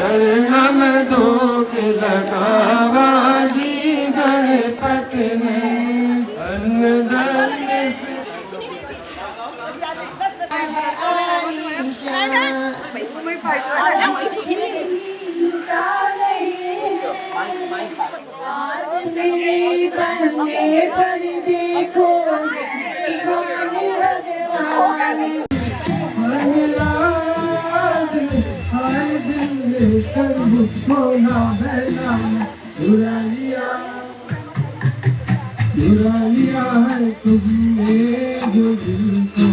शरणम दुख लगावा जी गणपति ने अन्नदान पर देखो चुरा लिया है तुमने जो दिल को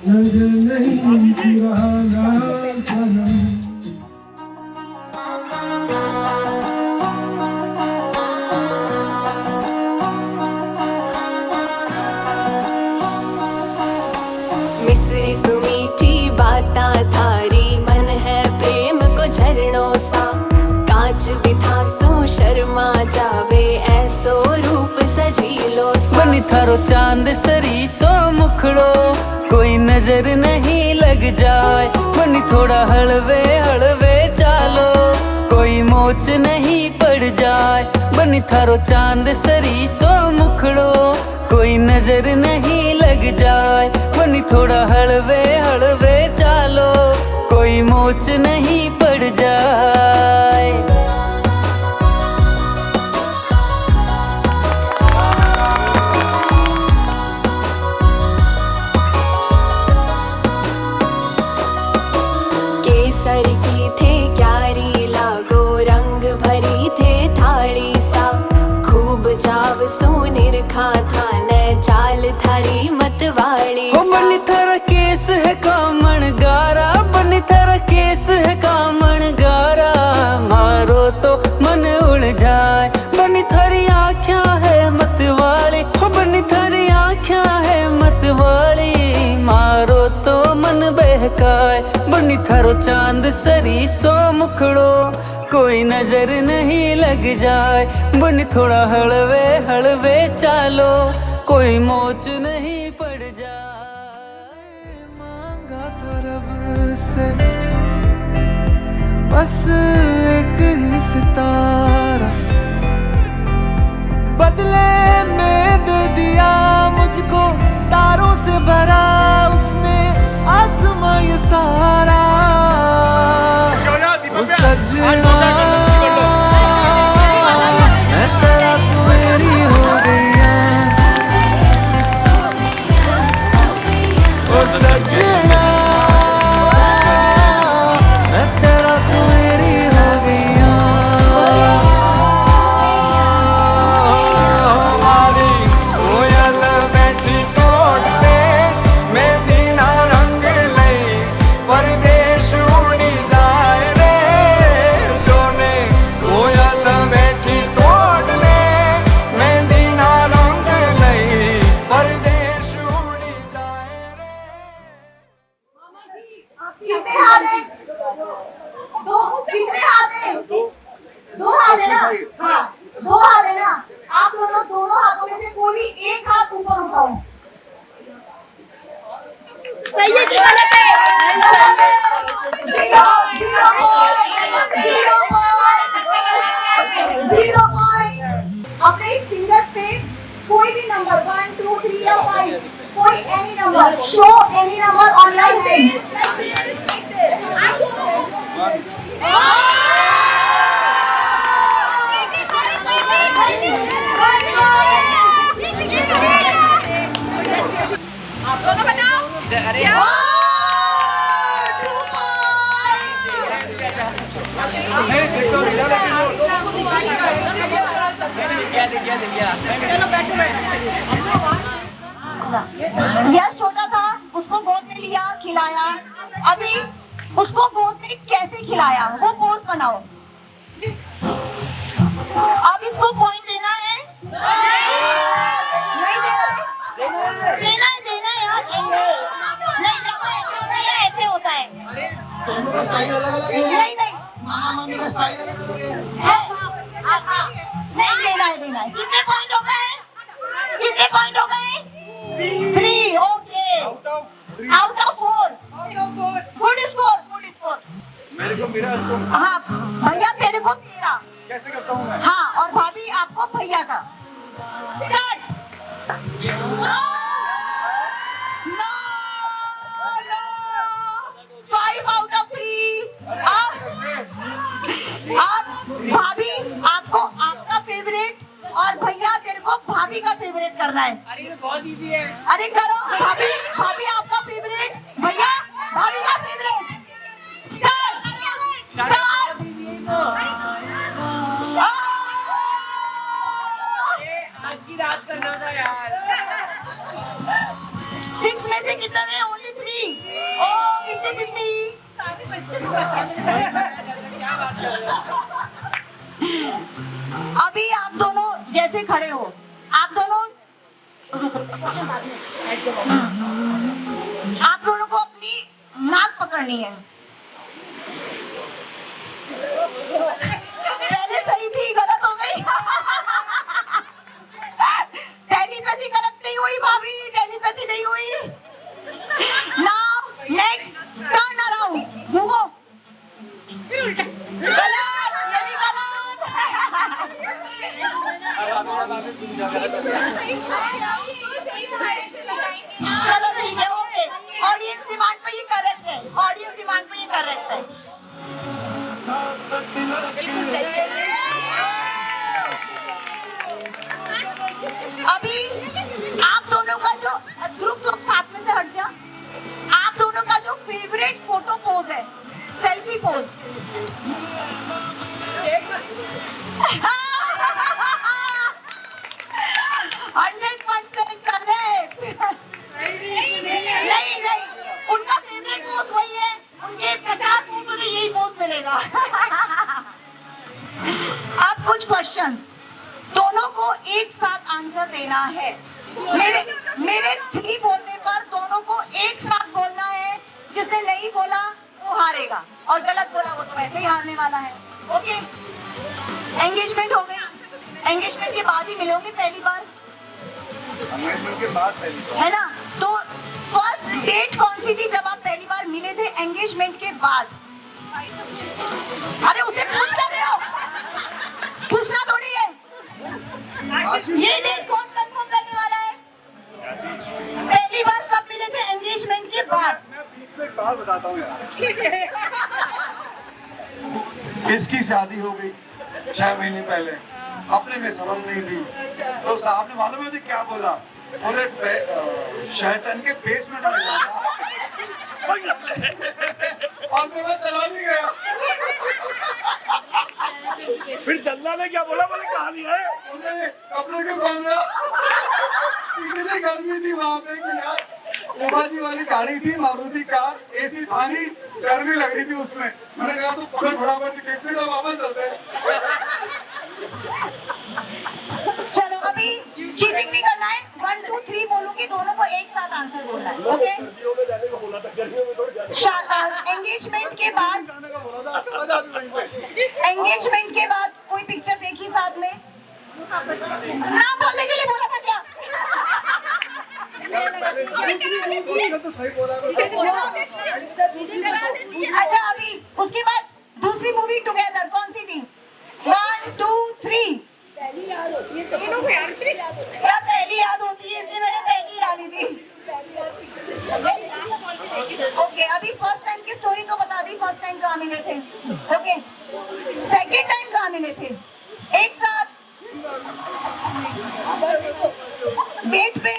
नजर नहीं चुराना सनम। मिश्री सुमीठी बाता थारी मन है प्रेम को झरणों सा कांच बिथासू शर्मा जावे ऐसो रूप सजीलो सा बनी थारो चांद सरी सो मुखड़ो कोई नजर नहीं लग जाए बनी थोड़ा हलवे हलवे चालो कोई मोच नहीं पड़ जाए बनी थारो चांद सरी सो मुखड़ो कोई नजर नहीं लग जाए बनी थोड़ा हलवे हलवे चालो कोई मोच नहीं पड़ जाए। केसर की थे क्यारी लागो रंग भरी थे थाली सा खूब जाव सोनिर खा था न चाल थारी मतवाली हो बनी थारा केस है कामण गारा बनी थारा केस है कामण गारा मारो तो मन उड़ जाए बनी थारी आँखियाँ है मतवाली हो बनी थारी आँखियाँ है मतवाली मारो तो मन बहकाए बनी थारो चांद सरी सो मुखड़ो कोई नजर नहीं लग जाए बनी थोड़ा हलवे हलवे चालो कोई मोच नहीं पड़ जाए। मांगा तो रब से बस एक ही सितारा बदले में दे दिया मुझको तारों से भरा उसने आसमां ये सारा वो सजना मैं तेरा तू मेरी हो गई वो सजना मैं तेरा तू मेरी हो गई हमारी कोयल बैठी तोड़ ले मैं दीना रंग ले परदेश उड़ी जाए रे सोने कोयल बैठी तोड़ ले मैं दीना रंग ले परदेश उड़ी जाए रे। कितने हाथ है? दो। कितने हाथ है? दो हाथ है ना? हाँ, दो हाथ है ना? आप दोनों हाथों में से कोई भी एक हाथ ऊपर उठाओ। सही है कि गलत है? Zero point. अपने फिंगर्स पे कोई भी नंबर 1 2 3 या 5 कोई any number show any number online है। आप दोनों बनाओ। अरे यश छोटा था उसको गोद में लिया खिलाया अभी उसको गोद में कैसे खिलाया वो पोज बनाओ। अब इसको पॉइंट देना है नहीं देना है यार नहीं ऐसे होता है नहीं मामा का स्टाइल नहीं देना है। कितने पॉइंट हो गए? 3 okay out of 4 good score. मेरे को मेरा तुम हाँ भैया तेरे को तेरा, कैसे करता हूँ मैं? हाँ और भाभी आपको भैया का। Start. No no 5 out of 3। अब भाभी आपको आपका फेवरेट और भैया तेरे को भाभी का फेवरेट करना है। अरे ये बहुत इजी है। अरे करो भाभी, भाभी आपका फेवरेट, भैया भाभी का फेवरेट। Start start. आज की रात करना था यार। 6 में से कितना है? ओनली 3। ओ 50-50। सारे बच्चे को क्या बात कर रहे हो? अभी आप दोनों जैसे खड़े हो, आप दोनों को अपनी नाक पकड़नी है। पहले सही थी, गलत हो गई। टेलीपैथी करेक्ट नहीं हुई भाभी, टेलीपैथी नहीं हुई। नाउ नेक्स्ट टर्न अराउंड, घूमो। गलत, ये भी गलत। चलो ठीक है, ओके। ऑडियंस डिमांड पे ये करेक्ट है, ऑडियंस डिमांड पे ये करेक्ट है। अभी आप दोनों का जो ग्रुप साथ में से हट जा, आप दोनों का जो फेवरेट फोटो पोज है, सेल्फी पोज। 100% करेक्ट। नहीं नहीं, उनका फेवरेट पोज वही है, उनके 50 फोटो में यही पोज मिलेगा। अब कुछ क्वेश्चंस, दोनों को एक साथ आंसर देना है। मेरे 3 बोलने पर दोनों को एक साथ बोलना है। जिसने नहीं बोला वो हारेगा, और गलत बोला वो तो वैसे ही हारने वाला है। ओके, एंगेजमेंट हो गई। एंगेजमेंट के बाद ही मिलोगे पहली बार, एंगेजमेंट के बाद पहली बार है ना? तो फर्स्ट डेट कौन सी थी जब आप पहली बार मिले थे? एंगेजमेंट के बाद। अरे उसे पूछ कर रहे हो, पूछना थोड़ी है। ये डेट कौन कंफर्म करने वाला है? पहली बार कब मिले थे? एंगेजमेंट के बाद। मैं बीच में एक बात बताता हूँ यार। इसकी शादी हो गई 6 महीने पहले, अपने में समझ नहीं थी, तो साहब ने मालूम है क्या बोला? बोले शैतान के बेसमेंट में जाना। और मैं चला नहीं गया। फिर चंदा ने क्या बोला? बोले कहानी है, बोले कपड़े क्यों पहन रहा? इतनी गर्मी थी वहाँ पे कि यार, ओबाजी वाली गाड़ी थी, मारुति कार, एसी था नहीं, गर्मी लग रही थी उसमें। मैंने कहा तो पूरा बराबर से कितने तो वापस चलते हैं। चलो अभी चीटिंग नहीं करना है। 1 2 3 बोलूंगी, दोनों को एक साथ आंसर बोलना है। ओके, एंगेजमेंट के बाद, जाने का बोला था, चला जा अभी वहीं पे। एंगेजमेंट के बाद कोई पिक्चर देखी साथ में? ना बोलने के लिए बोला था क्या? तो सही बोला। अच्छा, अभी उसके बाद दूसरी मूवी टुगेदर कौन सी थी? 1 2 3। पहली याद होती है सबको यार, क्या पहली याद होती है? इसलिए मैंने पहली डाली थी। ओके, अभी फर्स्ट टाइम की स्टोरी तो बता दी, फर्स्ट टाइम कहाँ मिले थे। ओके, सेकेंड टाइम कहाँ मिले थे? एक साथ डेट पे।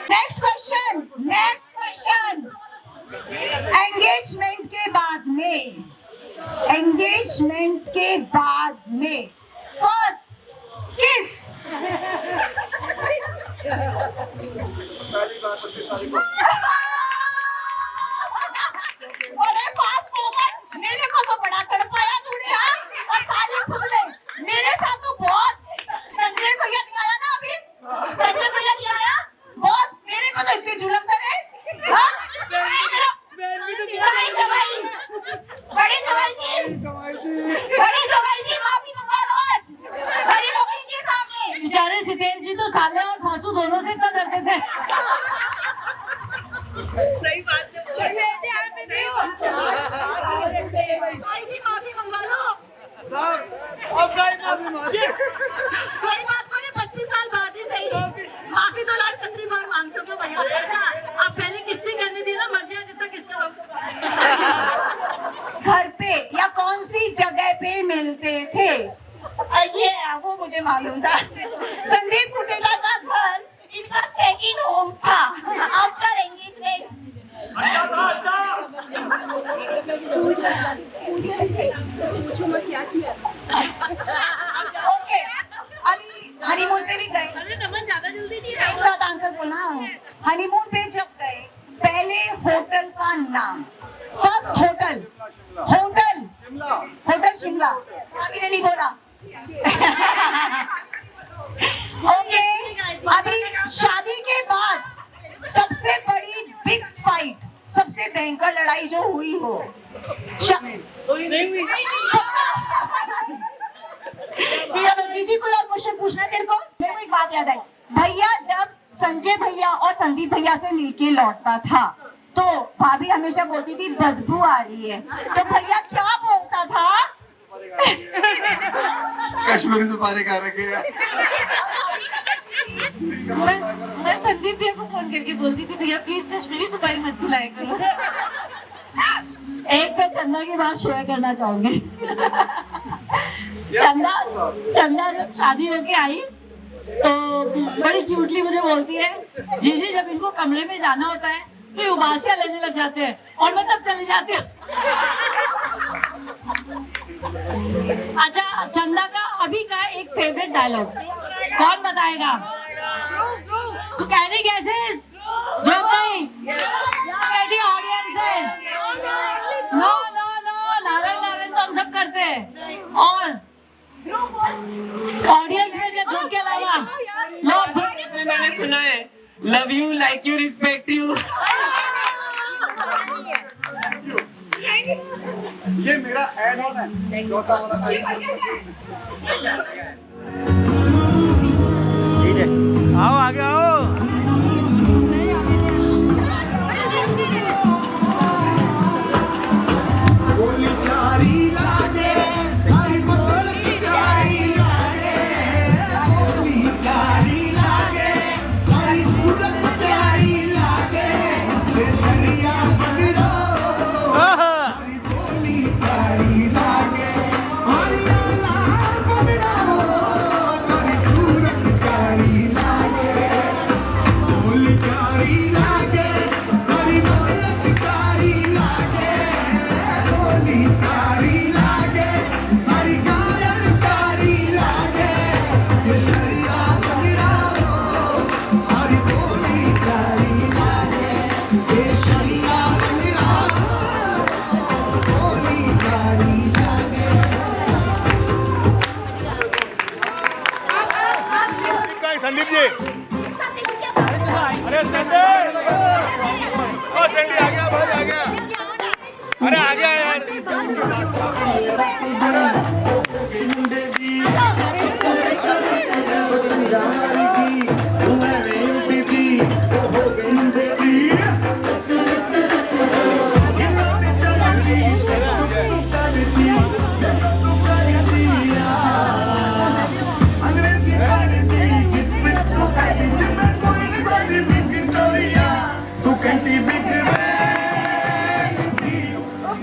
Next question, next question. Engagement के बाद में, एंगेजमेंट के बाद में फर्स्ट किस? बड़े फास्ट फॉरवर्ड, मेरे को तो बड़ा तड़पाया तूने। हाँ, और साले खुद में मेरे साथ तो बहुत। संजय भैया नहीं आया ना अभी? संजय भैया नहीं आया? बहुत मेरे को तो इतने जुलम करे। हाँ, बड़े जवाई जी, बड़े जवाई जी माफी मंगा लो आज बड़ी मम्मी के सामने। बेचारे सितेश जी तो साले और सासू दोनों से इतना डरते थे। होटल का नाम। First hotel, hotel Shimla. Hotel Shimla. अभी ने नहीं बोला। ओके, अभी शादी के बाद सबसे बड़ी बिग फाइट, सबसे भयंकर लड़ाई जो हुई हो। चलो जीजी, कोई और क्वेश्चन पूछना है तेरे को? मेरे को एक बात याद आई, भैया जब संजय भैया और संदीप भैया से मिलके लौटता था तो भाभी हमेशा बोलती थी बदबू आ रही है, तो भैया क्या बोलता था? कश्मीरी सुपारी खा रखी है। मैं संदीप भैया को फोन करके बोलती थी भैया प्लीज कश्मीरी सुपारी मत खिलाया करो। एक मैं चंदा की बात शेयर करना चाहूंगी। चंदा जब शादी होके आई तो बड़ी क्यूटली मुझे बोलती है जीजी जब इनको कमरे में जाना होता है तो ये उबासियां लेने लग जाते हैं और मैं तब चली जाती हूँ। अच्छा, चंदा का अभी का एक फेवरेट डायलॉग कौन बताएगा? तो कहने कैसे ग्रुप नहीं बैठी ऑडियंस है। No no no, Narayan Narayan तो हम सब करते हैं और ऑडियंस में से ग्रुप के अलावा लो। मैंने सुना है love you like you respect you. ये मेरा ऐड ऑन है, चौथा वाला था। आओ आगे आओ। बोली प्यारी लागे, हरी बोल प्यारी लागे, बोली प्यारी लागे, हरी सूरत प्यारी लागे, बेशरिया बंदरो, हरी बोली प्यारी लागे, हरी लाल बंदरो, हरी सूरत प्यारी लागे, बोली प्यारी लागे, हरी बोल शिकारी लागे, बोली प्यारी लागे, हरी गायन प्यारी लागे, केसरिया बंदरा, हरी बोली प्यारी लागे, केसरिया बंदरा, बोली प्यारी लागे। संदीप जी, अरे संदीप, ओ संदीप आ गया, भाई आ गया, अरे आ गया यार।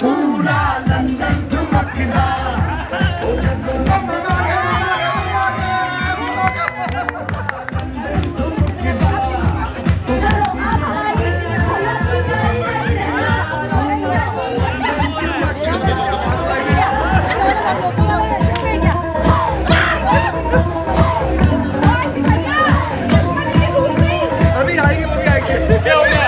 पूरा लंदन धुमकदा। अभी आएगी, अभी आएगी, क्या हो गया?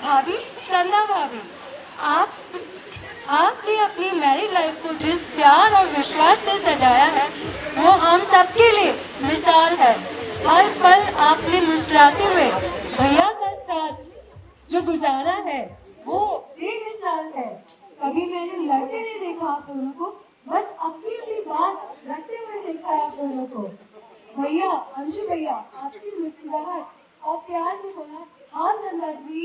भाभी, चंदा भाभी, आपने अपनी मैरिड लाइफ को जिस प्यार और विश्वास से सजाया है वो हम सबके लिए मिसाल है। हर पल आपने मुस्कुराते हुए भैया का साथ जो गुजारा है वो बेमिसाल है। कभी मैंने लड़ते नहीं देखा आप दोनों को, बस अपनी अपनी बात रखते हुए देखा है आप दोनों को। भैया, अंशु भैया, आपकी मुस्कुराहट और प्यार से बोला हाँ चंदा जी,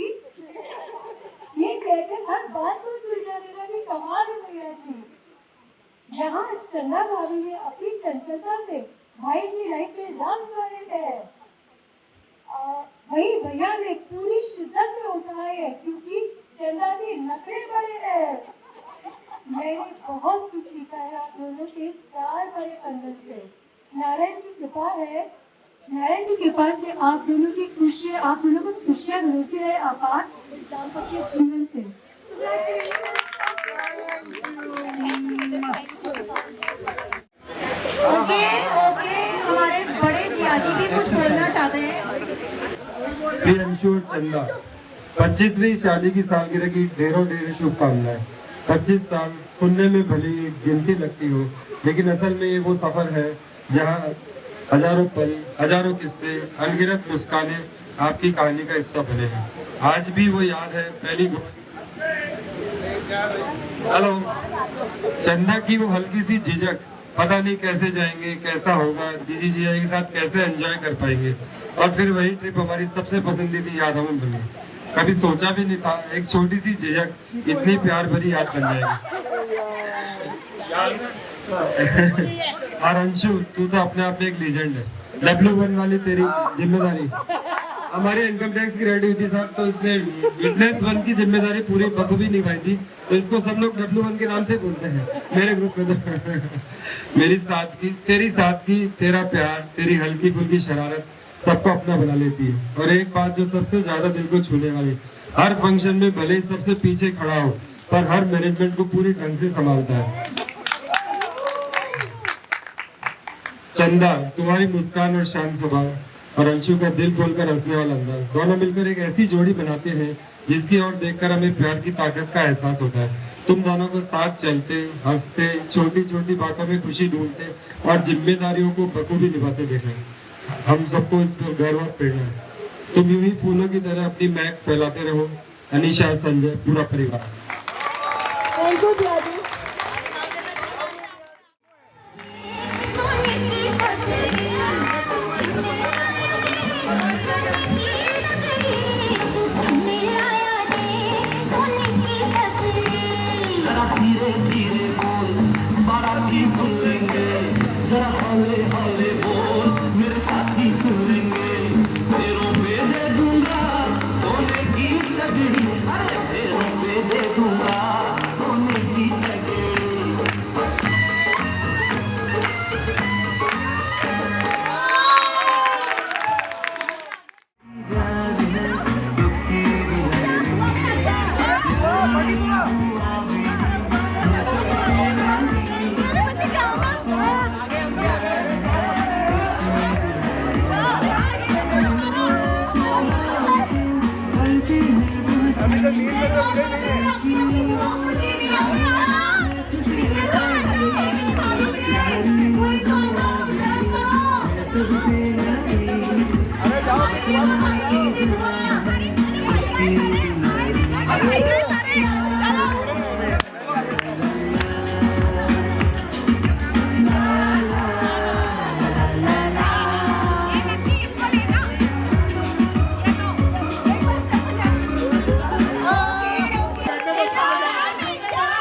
ये कहकर हर बात को सुलझा देना भी कमाल है भैया जी। जहाँ चंदा भाभी ने अपनी चंचलता से भाई की लाइफ में रंग भरे है, वही भैया ने पूरी शिद्दत से उठाए है क्योंकि चंदा के नखरे बड़े हैं। मैंने बहुत कुछ सीखा है आप दोनों के इस प्यार भरे बंधन से। नारायण की कृपा है, नारायण की कृपा से आप दोनों की खुशियाँ, आप दोनों को खुशियाँ मिलती रहे आपात इस दाम्पत्य जीवन से। ओके, हमारे बड़े जियाजी भी कुछ बोलना चाहते हैं। प्रिय अंशु और चंदा, 25वीं शादी की सालगिरह की ढेरों शुभकामनाएं। 25 साल सुनने में भली गिनती लगती हो, लेकिन असल में ये वो सफर है जहाँ हजारों पल, हजारों किस्से, अनगिनत मुस्काने आपकी कहानी का हिस्सा बने हैं। आज भी वो याद है पहली हेलो चंदा की वो हल्की सी झिझक, पता नहीं कैसे जाएंगे, कैसा होगा, दीदी जी के साथ कैसे एंजॉय कर पाएंगे। और फिर वही ट्रिप हमारी सबसे पसंदीदा याद हमें बनी। कभी सोचा भी नहीं था एक छोटी सी झिझक इतनी प्यार भरी याद बन जाएगी। और अंशु, तू तो अपने आप में एक लीजेंड है। W1 वाली तेरी जिम्मेदारी, हमारे इनकम टैक्स की रेडी हुई थी साहब, तो इसने विटनेस 1 की जिम्मेदारी पूरी बखूबी निभाई थी, तो इसको सब लोग W1 के नाम से बोलते हैं मेरे ग्रुप में। तो मेरी सादगी, तेरी सादगी, तेरा प्यार, तेरी हल्की फुल्की शरारत सबको अपना बना लेती है। और एक बात जो सबसे ज्यादा दिल को छूने वाली, हर फंक्शन में भले ही सबसे पीछे खड़ा हो पर हर मैनेजमेंट को पूरी ढंग से संभालता है। चंदा, तुम्हारी मुस्कान और शांत स्वभाव और अंशु का दिल खोलकर हंसने वाला अंदाज, दोनों मिलकर एक ऐसी जोड़ी बनाते हैं जिसकी ओर देखकर हमें प्यार की ताकत का एहसास होता है। तुम दोनों को साथ चलते, हंसते, छोटी छोटी बातों में खुशी ढूंढते और जिम्मेदारियों को बखूबी निभाते देखें, हम सबको इस पर गर्व और प्रेरणा है। तुम यूं ही फूलों की तरह अपनी महक फैलाते रहो। अनीशा, संजय, पूरा परिवार। Thank you Jiyaji. धीरे धीरे बोल, बाराती सुन लेंगे, जरा हौले हौले बोल, मेरे साथी सुन लेंगे। पैरों पे दे दूंगा सोने की तगड़ी, अरे पैरों पे दे दूंगा सोने की तगड़ी।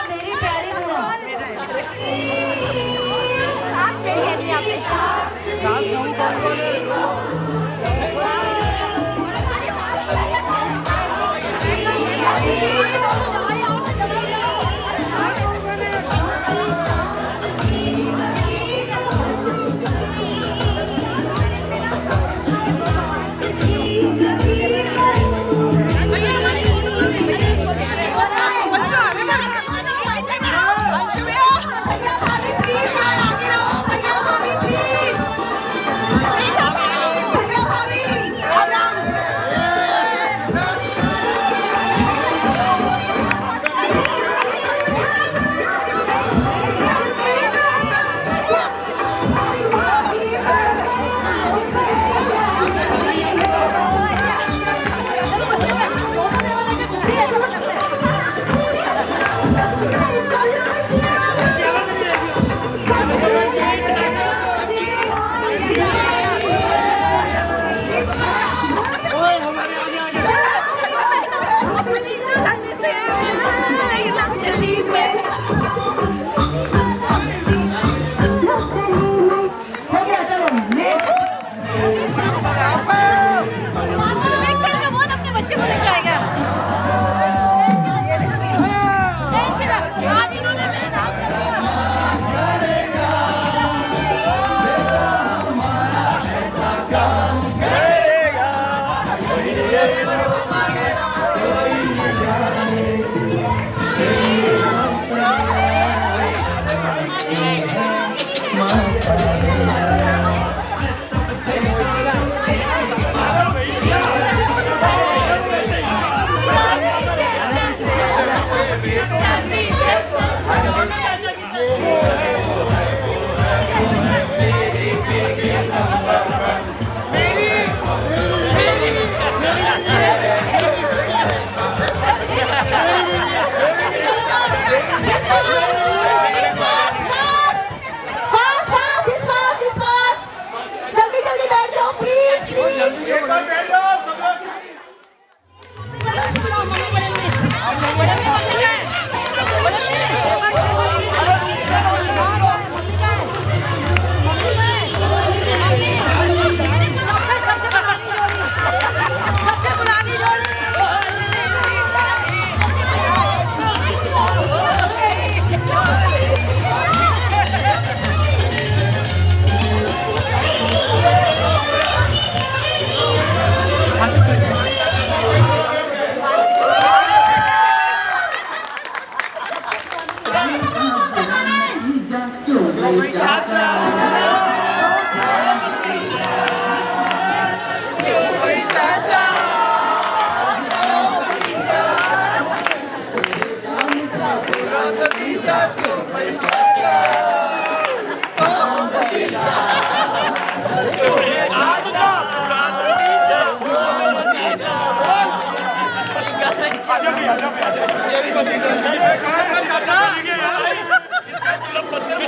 मेरी प्यारी बुआ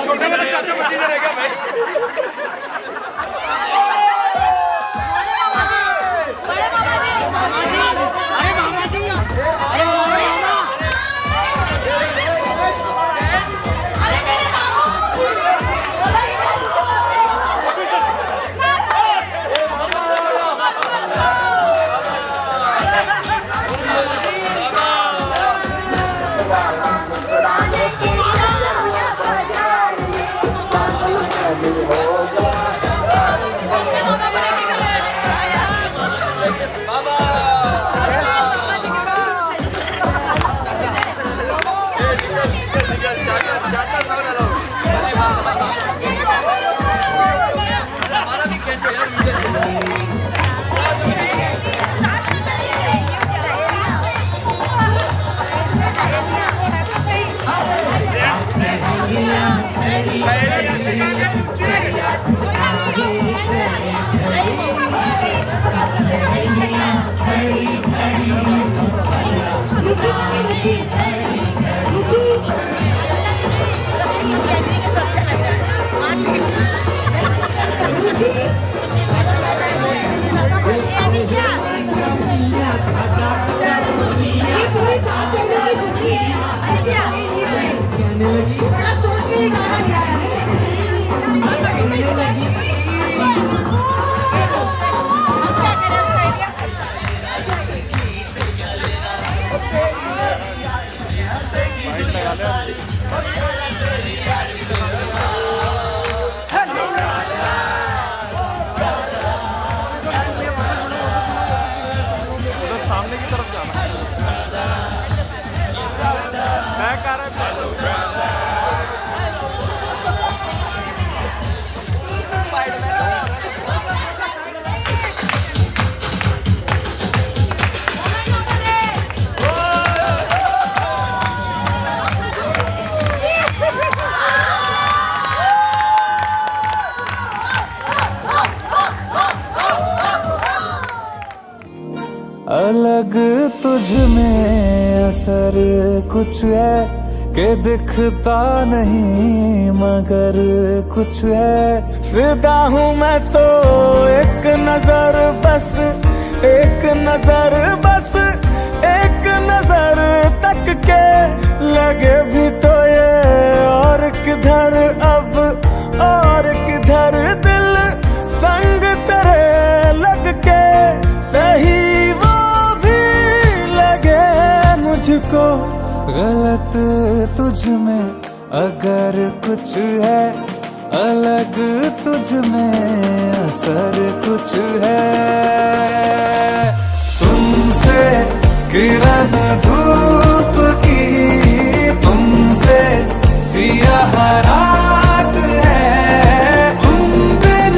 छोटा वाला चाचा भतीजा रहेगा भाई। अलग तुझ में असर कुछ है कि दिखता नहीं मगर कुछ है। फिदा हूँ मैं तो एक नजर बस, एक नजर बस, एक नजर तक के लगे भी तो ये और किधर अब और किधर दिल संग तेरे लग के सही मुझको। गलत तुझ में अगर कुछ है, अलग तुझ में असर कुछ है। तुमसे किरण धूप की, तुमसे सियाह रात है। तुम बिन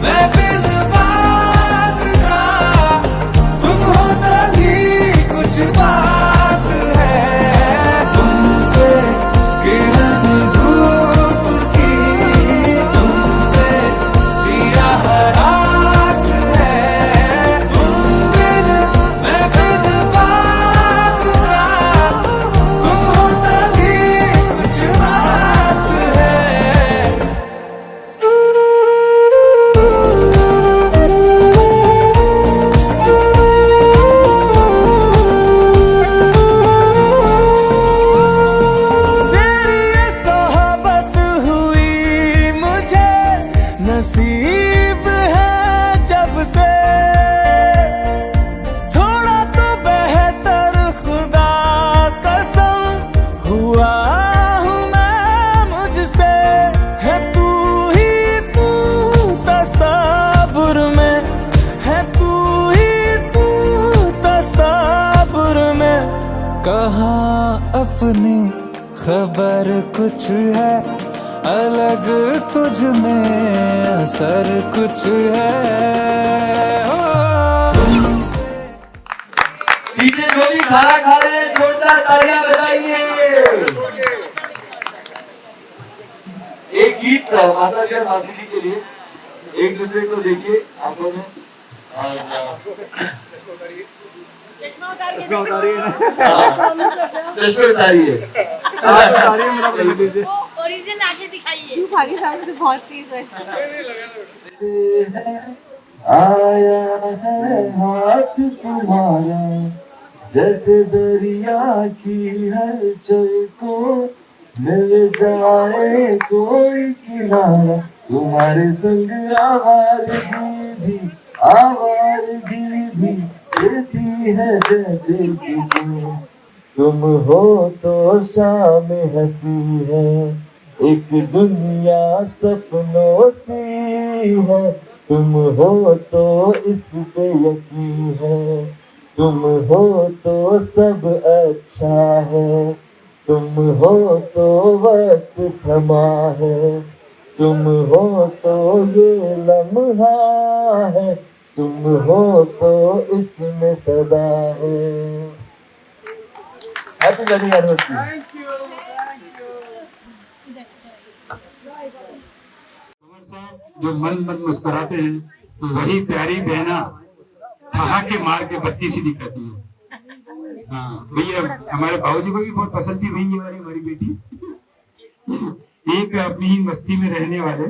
मैं बिन बात का, तुम हो तभी कुछ बात। नसीब है जब से थोड़ा तो बेहतर, खुदा कसम हुआ हूँ मैं मुझसे। है तू ही तू तसव्वुर में, है तू ही तू तसव्वुर में। कहाँ अपनी खबर कुछ है, अलग तुझ में असर कुछ है। पीछे जो भी खाना खा रहे हैं जोरदार तालियां बजाइए। एक गीत माता जी और मासी जी के लिए, एक दूसरे को देखिए आंखों में चश्मा उतारिए, चश्मे उतारिए, ओरिजिनल आंखें दिखाइए। भागी साहब से बहुत तेज है। आया है हाथ तुम्हारा, जैसे दरिया की हलचल को मिल जाए कोई किनारा। तुम्हारे संग आवाज़ी भी देती है जैसे सुकून। तुम हो तो शाम हंसी है, एक दुनिया सपनों सी है। तुम हो तो इस पे यकीन है, तुम हो तो सब अच्छा है। तुम हो तो वक्त थमा है, तुम हो तो ये लम्हा है। तुम हो तो इसमें सदा है। Happy wedding anniversary. जो मन मन मुस्कुराते हैं, तो वही प्यारी बहना ठहाके मार के बत्ती सी दिखाती है। हाँ भैया, हमारे बाबूजी को भी बहुत पसंद थी भैया वाली हमारी बेटी। एक अपनी ही मस्ती में रहने वाले,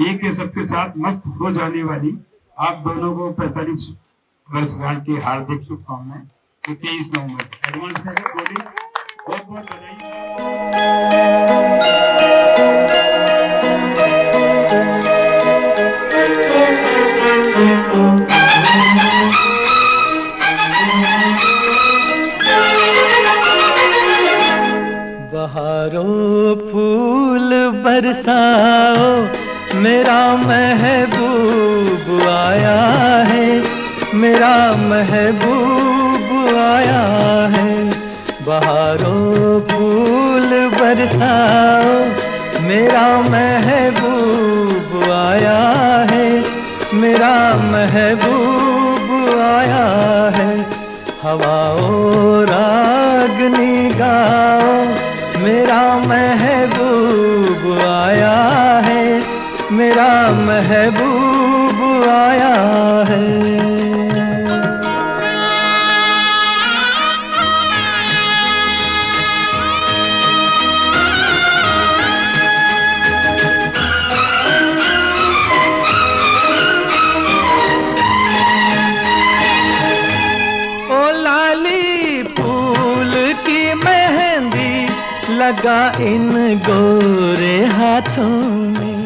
एक सबके साथ मस्त हो जाने वाली आप दोनों को 45 वर्षगांठ की हार्दिक शुभकामनाएं। 23 नवंबर एडवांस में बहुत बहुत बधाई। बहारों फूल बरसाओ, मेरा महबूब आया है, मेरा महबूब आया है। बहारों फूल बरसाओ, मेरा महबूब आया है, मेरा महबूब आया है। हवाओं रागनी गाओ, मेरा महबूब आया है, मेरा महबूब आया है। ओ लाली फूल की मेहंदी लगा इन गोरे हाथों में,